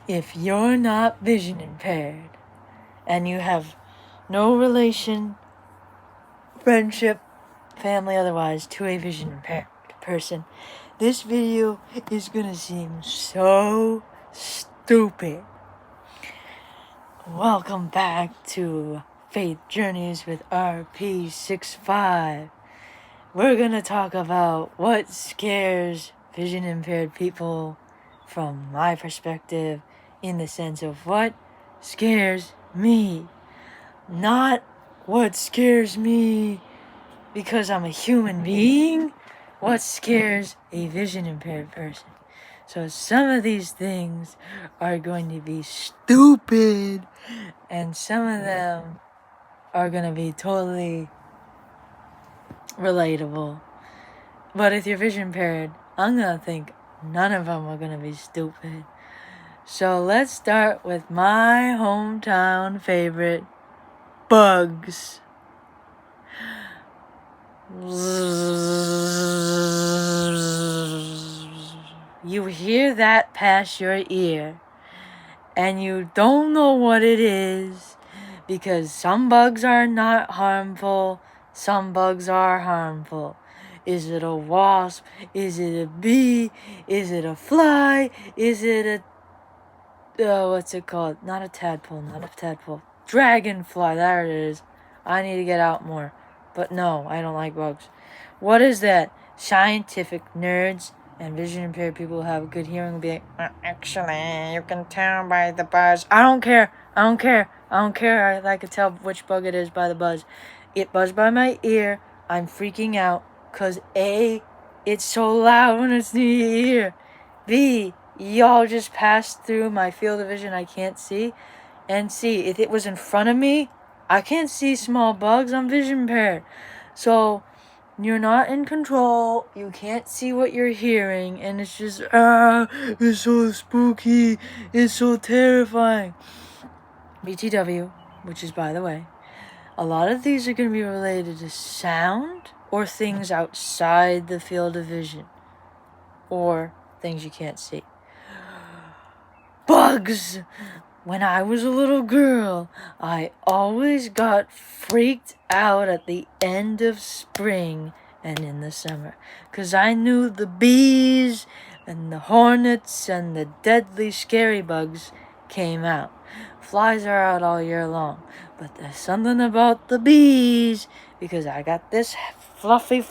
If you're not vision impaired and you have no relation, friendship, family, otherwise, to a vision impaired person, this video is gonna seem so stupid. Welcome back to Faith Journeys with RP65. We're gonna talk about what scares vision impaired people from my perspective, in the sense of what scares me. Not what scares me because I'm a human being. What scares a vision impaired person. So some of these things are going to be stupid, and some of them are going to be totally relatable. But if you're vision impaired, I'm going to think none of them are going to be stupid. So let's start with my hometown favorite, bugs. You hear that pass your ear, and you don't know what it is, because some bugs are not harmful, some bugs are harmful. Is it a wasp? Is it a bee? Is it a fly? Is it a what's it called? Not a tadpole. Dragonfly, there it is. I need to get out more. But no, I don't like bugs. What is that? Scientific nerds and vision impaired people who have good hearing will be like, actually, you can tell by the buzz. I don't care. I can tell which bug it is by the buzz. It buzzed by my ear. I'm freaking out because A, it's so loud when it's near your ear. B, y'all just passed through my field of vision I can't see. And C, if it was in front of me, I can't see small bugs. I'm vision impaired. So you're not in control. You can't see what you're hearing. And it's just, it's so spooky. It's so terrifying. BTW, which is, by the way, a lot of these are going to be related to sound or things outside the field of vision, or things you can't see. Bugs! When I was a little girl, I always got freaked out at the end of spring and in the summer, 'cause I knew the bees and the hornets and the deadly scary bugs came out. Flies are out all year long, but there's something about the bees, because I got this fluffy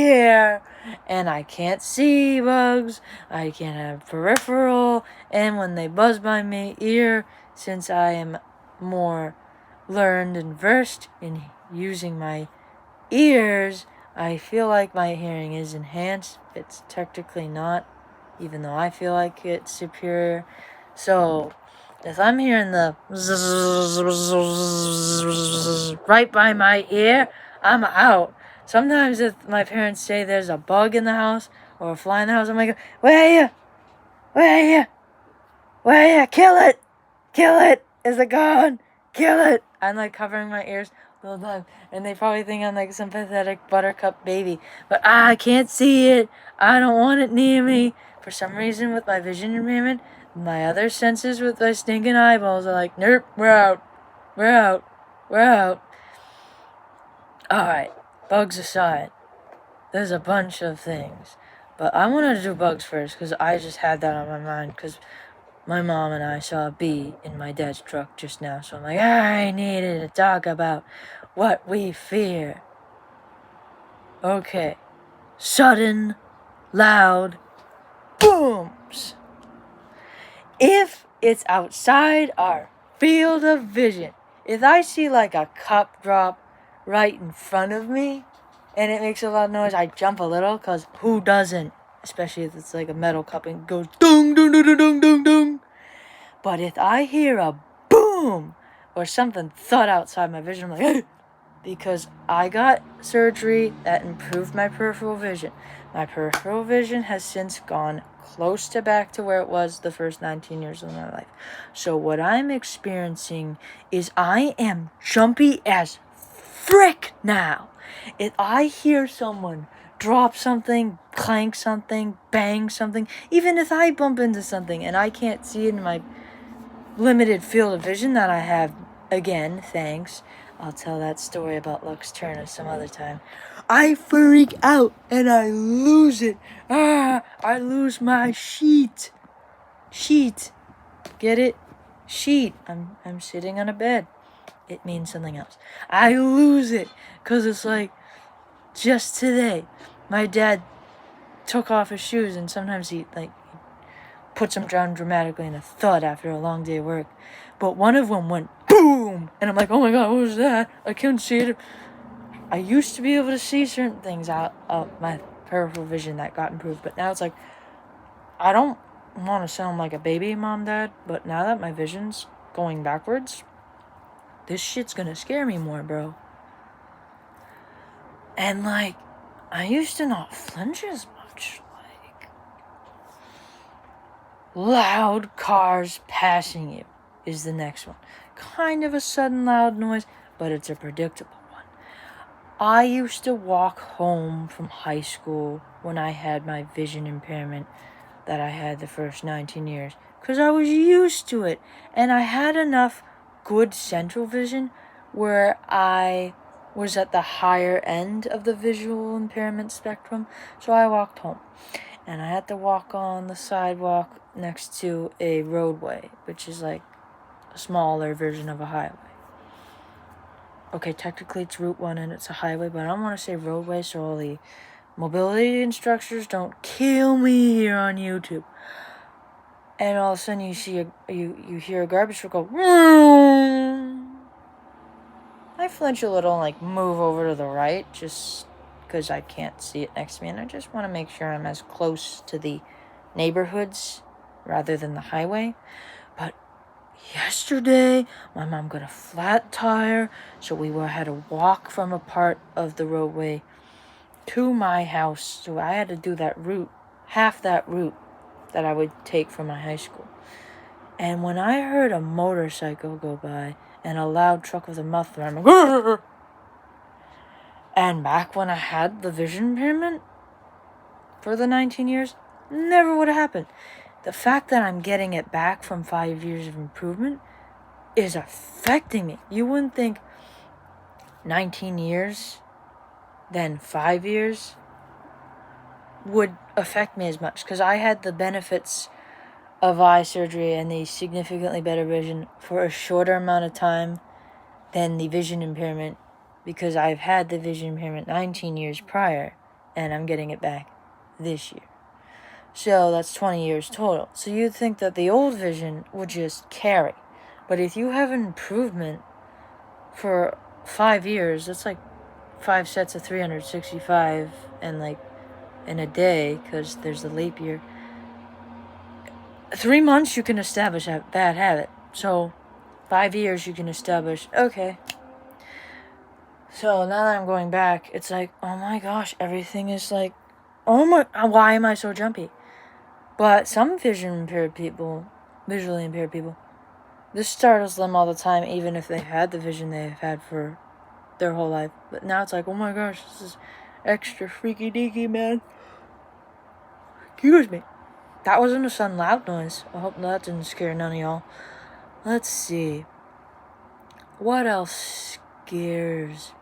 hair, and I can't see bugs. I can't have peripheral, and when they buzz by my ear, since I am more learned and versed in using my ears, I feel like my hearing is enhanced. It's technically not, even though I feel like it's superior. So if I'm hearing the right by my ear, I'm out. Sometimes if my parents say there's a bug in the house or a fly in the house, I'm like, where are you? Where are you? Where are you? Kill it! Kill it! Is it gone? Kill it! I'm like covering my ears the whole time. And they probably think I'm like some pathetic buttercup baby. But I can't see it. I don't want it near me. For some reason, with my vision impairment, my other senses with my stinking eyeballs are like, nope, we're out. We're out. We're out. Alright, bugs aside, there's a bunch of things. But I wanted to do bugs first, because I just had that on my mind, because my mom and I saw a bee in my dad's truck just now. So I'm like, I needed to talk about what we fear. Okay. Sudden, loud booms. If it's outside our field of vision, if I see like a cup drop right in front of me and it makes a loud noise, I jump a little, because who doesn't? Especially if it's like a metal cup and goes dung, dung, dung, dung, dung, dung, dung. But if I hear a boom or something thud outside my vision, I'm like, hey! Because I got surgery that improved my peripheral vision. My peripheral vision has since gone close to back to where it was the first 19 years of my life. So what I'm experiencing is I am jumpy as frick now. If I hear someone drop something, clank something, bang something, even if I bump into something and I can't see it in my limited field of vision that I have, again, thanks. I'll tell that story about Lux Turner some other time. I freak out and I lose it. I lose my sheet. Sheet. Get it? Sheet. I'm sitting on a bed. It means something else. I lose it. Because it's like, just today, my dad took off his shoes and sometimes he puts them down dramatically in a thud after a long day of work. But one of them went boom! And I'm like, oh my god, what was that? I couldn't see it. I used to be able to see certain things out of my peripheral vision that got improved. But now it's like, I don't want to sound like a baby mom dad, but now that my vision's going backwards, this shit's gonna scare me more, bro. And like, I used to not flinch as much. Like, loud cars passing you is the next one. Kind of a sudden loud noise, but it's a predictable one. I used to walk home from high school when I had my vision impairment that I had the first 19 years, because I was used to it, and I had enough good central vision where I was at the higher end of the visual impairment spectrum, so I walked home. And I had to walk on the sidewalk next to a roadway, which is like a smaller version of a highway. Okay, technically it's Route 1 and it's a highway, but I don't want to say roadway, so all the mobility instructors don't kill me here on YouTube. And all of a sudden you see you hear a garbage truck go, vroom. I flinch a little and like move over to the right just because I can't see it next to me, and I just want to make sure I'm as close to the neighborhoods rather than the highway. But yesterday, my mom got a flat tire, so we had to walk from a part of the roadway to my house. So I had to do that route, half that route that I would take from my high school. And when I heard a motorcycle go by and a loud truck with a muffler, I'm like, grr! And back when I had the vision impairment for the 19 years, never would have happened. The fact that I'm getting it back from 5 years of improvement is affecting me. You wouldn't think 19 years, then 5 years would affect me as much, because I had the benefits of eye surgery and the significantly better vision for a shorter amount of time than the vision impairment, because I've had the vision impairment 19 years prior and I'm getting it back this year. So that's 20 years total. So you'd think that the old vision would just carry. But if you have an improvement for 5 years, that's like 5 sets of 365 and like in a day, because there's the leap year. 3 months you can establish a bad habit. So 5 years you can establish, okay. So now that I'm going back, it's like, oh my gosh, everything is like, why am I so jumpy? But some visually impaired people, this startles them all the time, even if they've had the vision they've had for their whole life. But now it's like, oh my gosh, this is extra freaky deaky, man. Excuse me. That wasn't a sudden loud noise. I hope that didn't scare none of y'all. Let's see. What else scares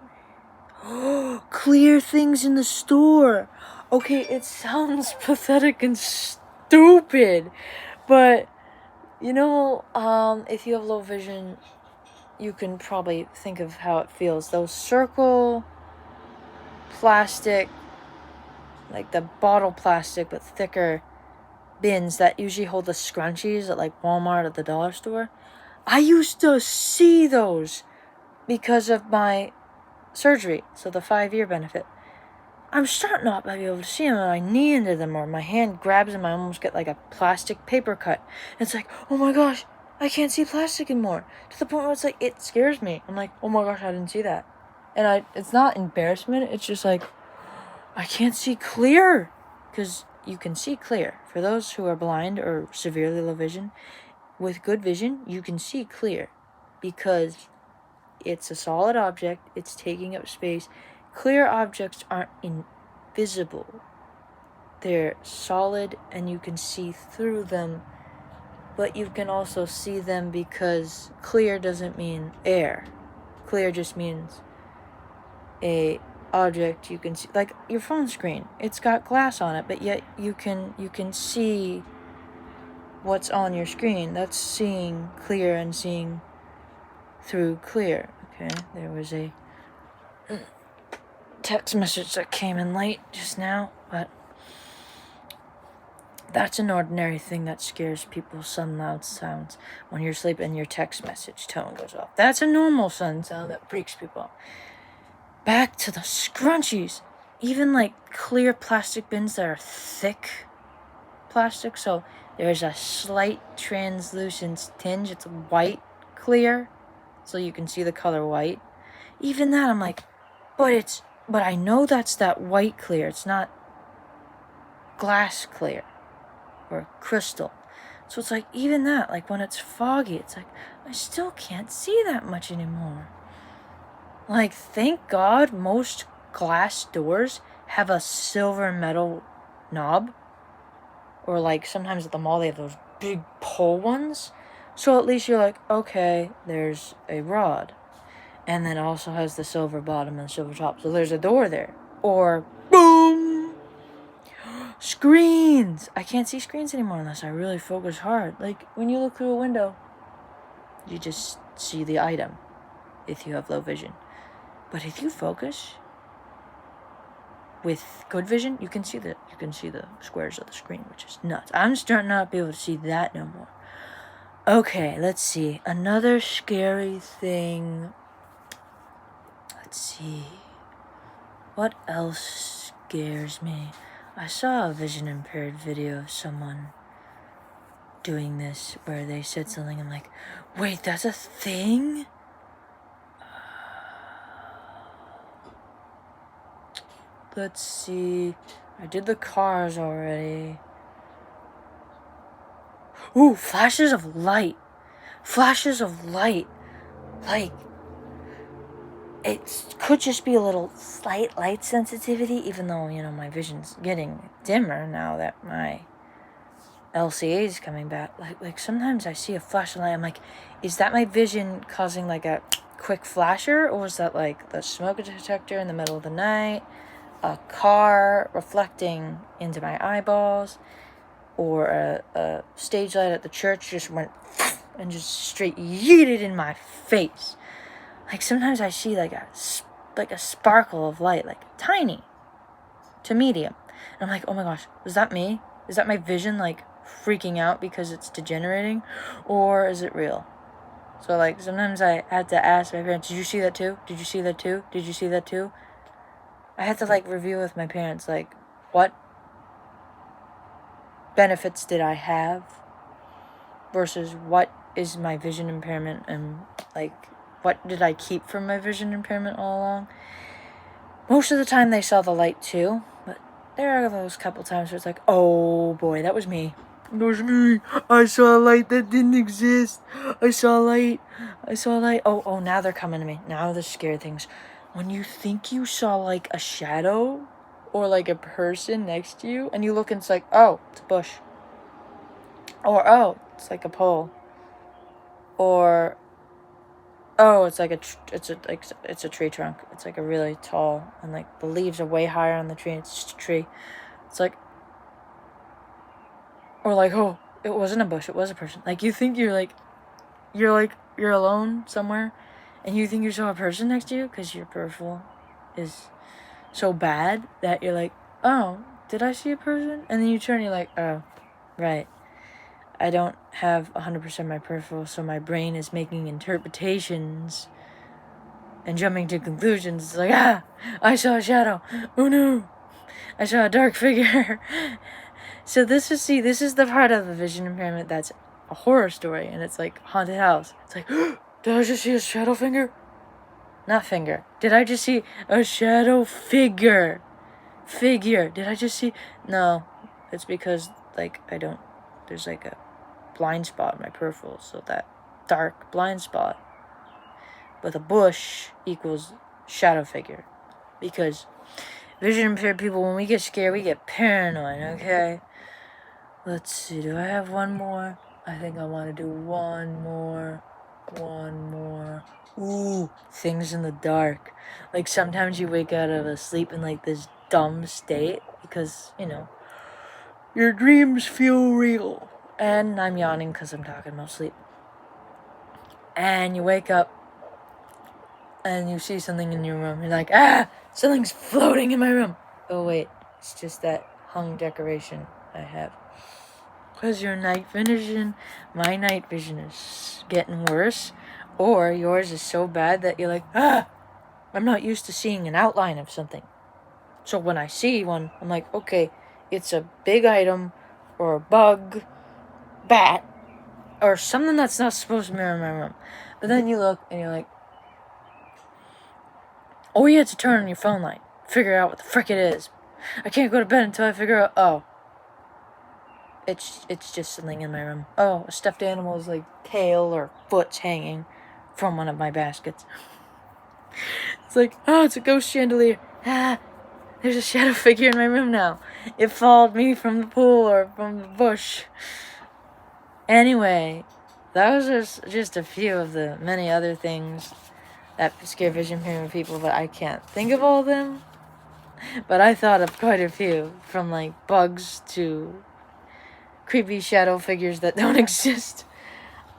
me? Clear things in the store. Okay, it sounds pathetic and stupid, but you know, if you have low vision, you can probably think of how it feels. Those circle plastic, like the bottle plastic but thicker bins that usually hold the scrunchies at like Walmart at the dollar store. I used to see those because of my surgery, so the 5-year benefit. I'm starting not to be able to see them, and I knee into them, or my hand grabs them, I almost get like a plastic paper cut. It's like, oh my gosh, I can't see plastic anymore. To the point where it's like, it scares me. I'm like, oh my gosh, I didn't see that. And it's not embarrassment, it's just like, I can't see clear. Because you can see clear. For those who are blind or severely low vision, with good vision, you can see clear. Because it's a solid object, it's taking up space. Clear objects aren't invisible. They're solid and you can see through them but you can also see them because clear doesn't mean air. Clear just means a object you can see, like your phone screen. It's got glass on it, but yet you can see what's on your screen. That's seeing clear and seeing through clear. Okay, there was a text message that came in late just now, but that's an ordinary thing that scares people. Some loud sounds when you're sleeping, your text message tone goes off. That's a normal sun sound that freaks people out. Back to the scrunchies. Even like clear plastic bins that are thick plastic, so there's a slight translucent tinge. It's white clear, so you can see the color white. Even that, I'm like, but I know that's that white clear. It's not glass clear or crystal. So it's like, even that, like when it's foggy, it's like, I still can't see that much anymore. Like, thank God most glass doors have a silver metal knob. Or like sometimes at the mall they have those big pole ones. So at least you're like, okay, there's a rod. And then it also has the silver bottom and silver top. So there's a door there. Or, boom! Screens! I can't see screens anymore unless I really focus hard. Like, when you look through a window, you just see the item if you have low vision. But if you focus with good vision, you can see the squares of the screen, which is nuts. I'm starting not to be able to see that no more. Okay, let's see. Another scary thing. Let's see. What else scares me? I saw a vision impaired video of someone doing this where they said something. I'm like, wait, that's a thing? Let's see. I did the cars already. Ooh, flashes of light. Flashes of light. Like, it could just be a little slight light sensitivity, even though, my vision's getting dimmer now that my LCA is coming back. Like sometimes I see a flash of light. I'm like, is that my vision causing like a quick flasher? Or is that like the smoke detector in the middle of the night? A car reflecting into my eyeballs, or a stage light at the church just went and just straight yeeted in my face. Like sometimes I see like a sparkle of light, like tiny to medium, and I'm like, oh my gosh, is that me? Is that my vision like freaking out because it's degenerating, or is it real? So like sometimes I had to ask my parents, did you see that too? Did you see that too? Did you see that too? I had to like review with my parents, like, what benefits did I have versus what is my vision impairment, and like what did I keep from my vision impairment all along. Most of the time they saw the light too, but there are those couple times where it's like, oh boy, that was me. It was me. I saw a light that didn't exist. I saw light. Oh, now they're coming to me. Now the scary things. When you think you saw like a shadow or like a person next to you, and you look and it's like, oh, it's a bush. Or, oh, it's like a pole. Or, oh, it's like it's a tree trunk. It's like a really tall, and like the leaves are way higher on the tree. It's just a tree. It's like, or like, oh, it wasn't a bush. It was a person. Like you think you're alone somewhere, and you think you saw a person next to you because your peripheral is so bad that you're like, oh, did I see a person? And then you turn, and you're like, oh, right. I don't have 100% of my peripheral, so my brain is making interpretations and jumping to conclusions. It's like, I saw a shadow. Oh no, I saw a dark figure. So this is the part of the vision impairment that's a horror story, and it's like haunted house. It's like, did I just see a shadow finger? Not finger. Did I just see a shadow figure? Figure. Did I just see? No, it's because like there's like a blind spot in my peripheral, so that dark blind spot with a bush equals shadow figure. Because vision impaired people, when we get scared, we get paranoid, okay? Let's see, do I have one more? I think I want to do one more. Ooh, things in the dark. Like sometimes you wake out of a sleep in like this dumb state because, your dreams feel real. And I'm yawning because I'm talking about sleep. And you wake up and you see something in your room. You're like, something's floating in my room. Oh wait, it's just that hung decoration I have. Because your night vision, my night vision is getting worse. Or yours is so bad that you're like, I'm not used to seeing an outline of something. So when I see one, I'm like, okay, it's a big item, or a bug, bat, or something that's not supposed to be in my room. But then you look and you're like, oh, you have to turn on your phone light, figure out what the frick it is. I can't go to bed until I figure out, it's just something in my room. Oh, a stuffed animal's like tail or foot's hanging from one of my baskets. It's like, it's a ghost chandelier. There's a shadow figure in my room now. It followed me from the pool or from the bush. Anyway, that was just a few of the many other things that scare vision impairment people, but I can't think of all of them. But I thought of quite a few, from like bugs to creepy shadow figures that don't exist.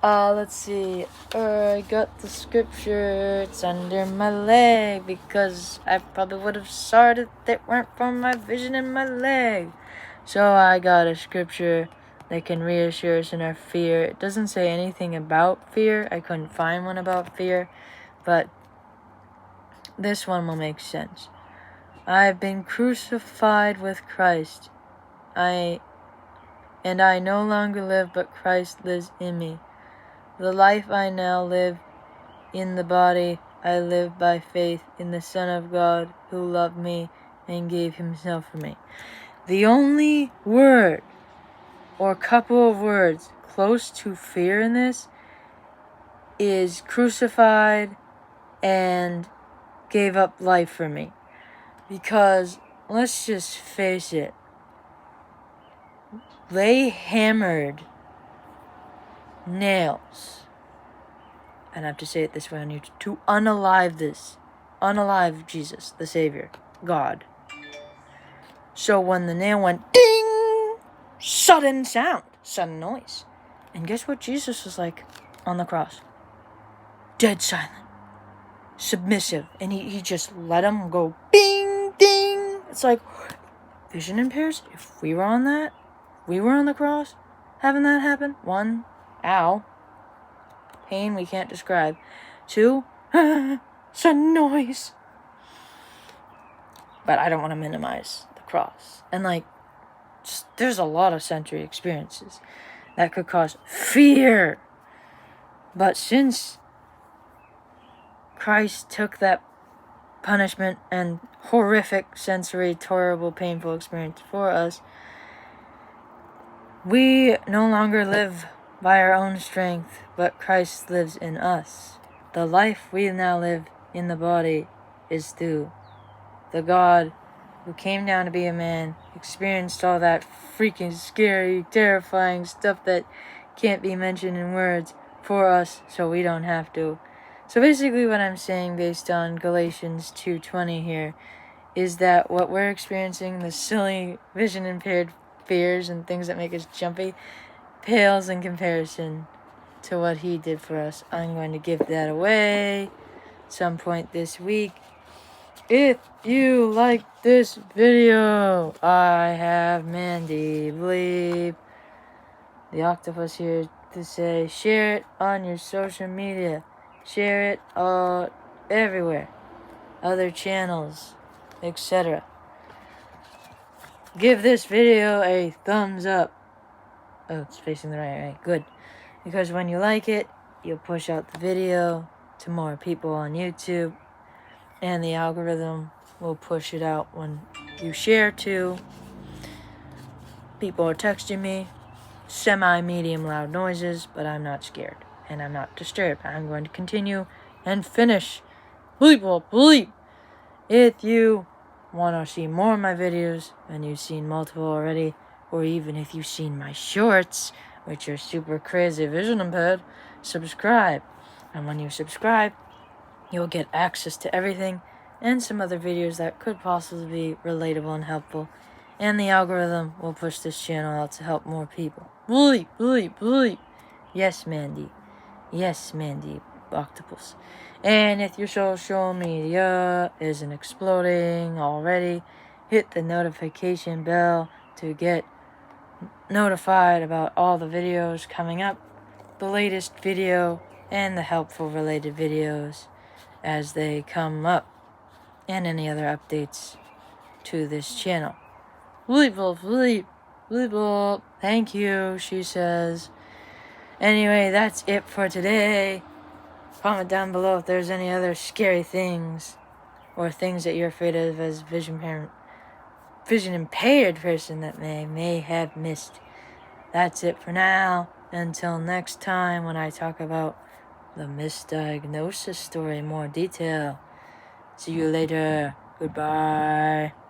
Let's see. I got the scripture. It's under my leg because I probably would have saw it if it weren't for my vision in my leg. So I got a scripture that can reassure us in our fear. It doesn't say anything about fear. I couldn't find one about fear, but this one will make sense. I've been crucified with Christ. I no longer live, but Christ lives in me. The life I now live in the body, I live by faith in the Son of God who loved me and gave himself for me. The only word or couple of words close to fear in this is crucified and gave up life for me. Because, let's just face it, they hammered nails, and I have to say it this way on YouTube, to unalive Jesus, the Savior, God. So when the nail went ding, sudden sound, sudden noise. And guess what Jesus was like on the cross? Dead silent, submissive, and he just let him go ding, ding. It's like, vision impairs, if we were on the cross, having that happen. 1, ow, pain we can't describe. 2, sudden noise. But I don't want to minimize the cross. And there's a lot of sensory experiences that could cause fear. But since Christ took that punishment and horrific, sensory, terrible, painful experience for us, we no longer live by our own strength, but Christ lives in us. The life we now live in the body is through the God who came down to be a man, experienced all that freaking scary, terrifying stuff that can't be mentioned in words for us, so we don't have to. So basically what I'm saying based on Galatians 2:20 here is that what we're experiencing, the silly vision impaired fears and things that make us jumpy, pales in comparison to what he did for us. I'm going to give that away some point this week. If you like this video, I have Mandy, bleep, the octopus here to say, share it on your social media. Share it everywhere. Other channels, etc. Give this video a thumbs up. Oh, it's facing the right, good. Because when you like it, you'll push out the video to more people on YouTube. And the algorithm will push it out when you share to. People are texting me. Semi-medium loud noises, but I'm not scared. And I'm not disturbed. I'm going to continue and finish. Bleep. If you want to see more of my videos, and you've seen multiple already, or even if you've seen my shorts, which are super crazy vision impaired, subscribe. And when you subscribe, you'll get access to everything and some other videos that could possibly be relatable and helpful. And the algorithm will push this channel out to help more people. Bleep, bleep, bleep. Yes, Mandy. Yes, Mandy, octopus. And if your social media isn't exploding already, hit the notification bell to get notified about all the videos coming up, the latest video, and the helpful related videos as they come up, and any other updates to this channel. Bleep, bleep, bleep, bleep, bleep. Thank you, she says. Anyway, that's it for today. Comment down below if there's any other scary things or things that you're afraid of as vision impaired person that may have missed. That's it for now. Until next time when I talk about the misdiagnosis story in more detail. See you later. Goodbye.